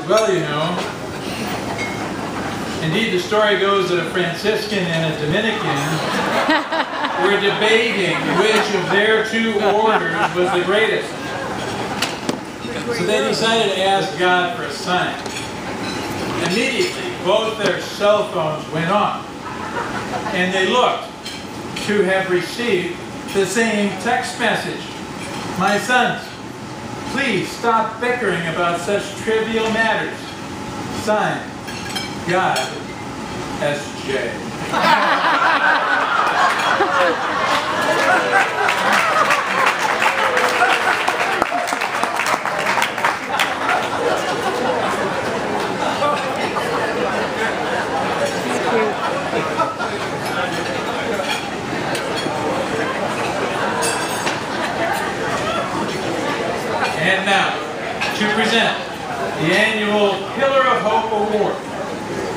Well, you know, indeed the story goes that a Franciscan and a Dominican were debating which of their two orders was the greatest. So they decided to ask God for a sign. Immediately, both their cell phones went off, and they looked to have received the same text message. My sons, please stop bickering about such trivial matters. Signed, God, S.J. And now, to present the annual Pillar of Hope Award,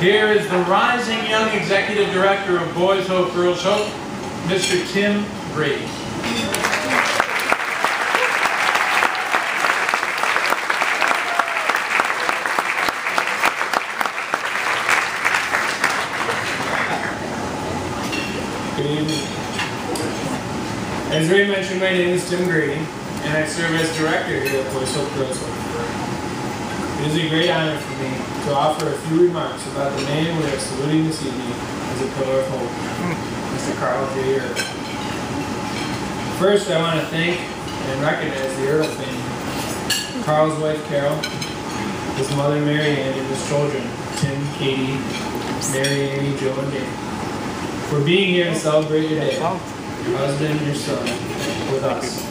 here is the rising young Executive Director of Boys Hope, Girls Hope, Mr. Tim Grady. Good evening. As Ray mentioned, my name is Tim Grady, and I serve as director here at Boys Hope, Girls Hope. It is a great honor for me to offer a few remarks about the man we are saluting this evening as a pillar of hope, Mr. Karl Ertle. First, I want to thank and recognize the Ertle family, Karl's wife Carol, his mother Mary Ann, and his children, Tim, Katie, Mary, Amy, Joe, and Dave, for being here to celebrate your day, your husband and your son, with us.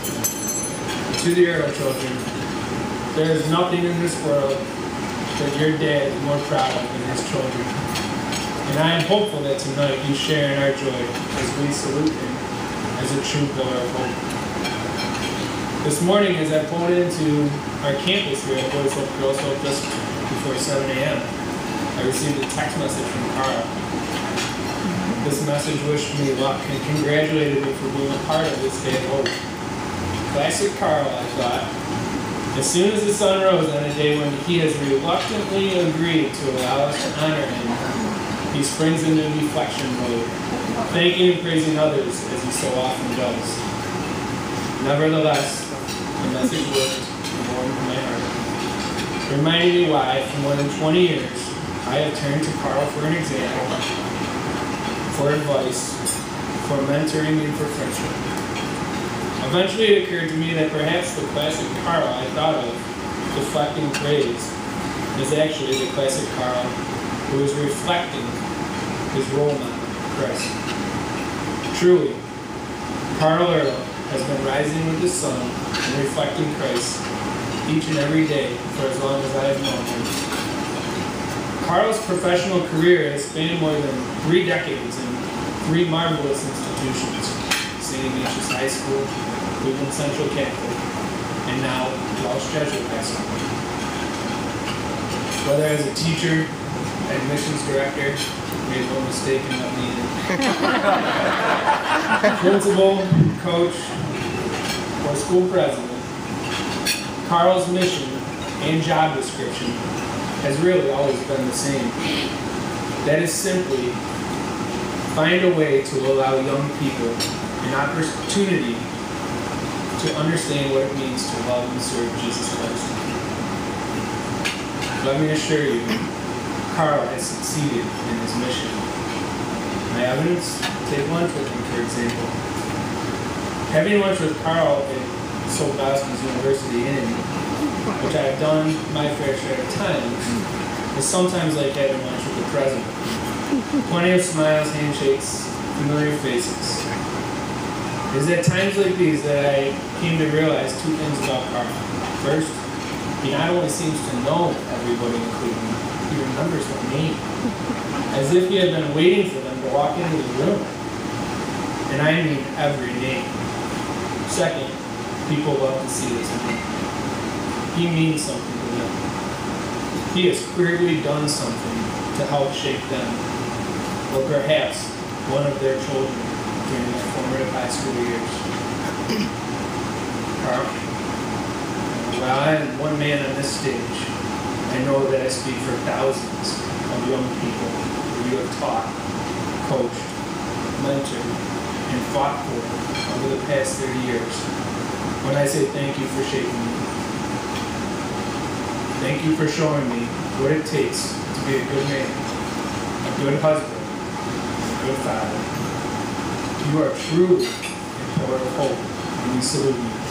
To the Ertle children, there is nothing in this world that your dad is more proud of than his children. And I am hopeful that tonight you share in our joy as we salute him as a true pillar of hope. This morning, as I pulled into our campus here at Boys Hope, Girls Hope just before 7 a.m., I received a text message from Karl. This message wished me luck and congratulated me for being a part of this day of hope. Classic Karl, I thought. As soon as the sun rose on a day when he has reluctantly agreed to allow us to honor him, he springs into deflection mode, thanking and praising others as he so often does. Nevertheless, the message worked and warmed my heart, reminding me why, for more than 20 years, I have turned to Karl for an example, for advice, for mentoring, and for friendship. Eventually it occurred to me that perhaps the classic Karl I thought of, deflecting praise, is actually the classic Karl who is reflecting his role model, Christ. Truly, Karl Ertle has been rising with the sun and reflecting Christ each and every day for as long as I have known him. Karl's professional career has spanned more than 3 decades in 3 marvelous institutions: St. Ignatius High School, Cleveland Central Catholic, and now Welsh Jesuit High School. Whether as a teacher, admissions director, made no mistake in not needed, principal, coach, or school president, Karl's mission and job description has really always been the same. That is simply find a way to allow young people an opportunity to understand what it means to love and serve Jesus Christ. Let me assure you, Karl has succeeded in his mission. My evidence? Take lunch with him, for example. Having lunch with Karl at Solbowski's University Inn, which I have done my fair share of times, is sometimes like having lunch with the president. Plenty of smiles, handshakes, familiar faces. It is at times like these that I came to realize 2 things about Karl. First, he not only seems to know everybody in Cleveland, he remembers their name, as if he had been waiting for them to walk into the room. And I mean every name. Second, people love to see this man. He means something to them. He has clearly done something to help shape them, or perhaps one of their children during their formative high school years. Karl, while I am one man on this stage, I I know that I speak for thousands of young people who you have taught, coached, mentored, and fought for over the past 30 years. When I say thank you for shaping me, thank you for showing me what it takes to be a good man, a good husband, a good father. You are truly a pillar of hope, and we salute you.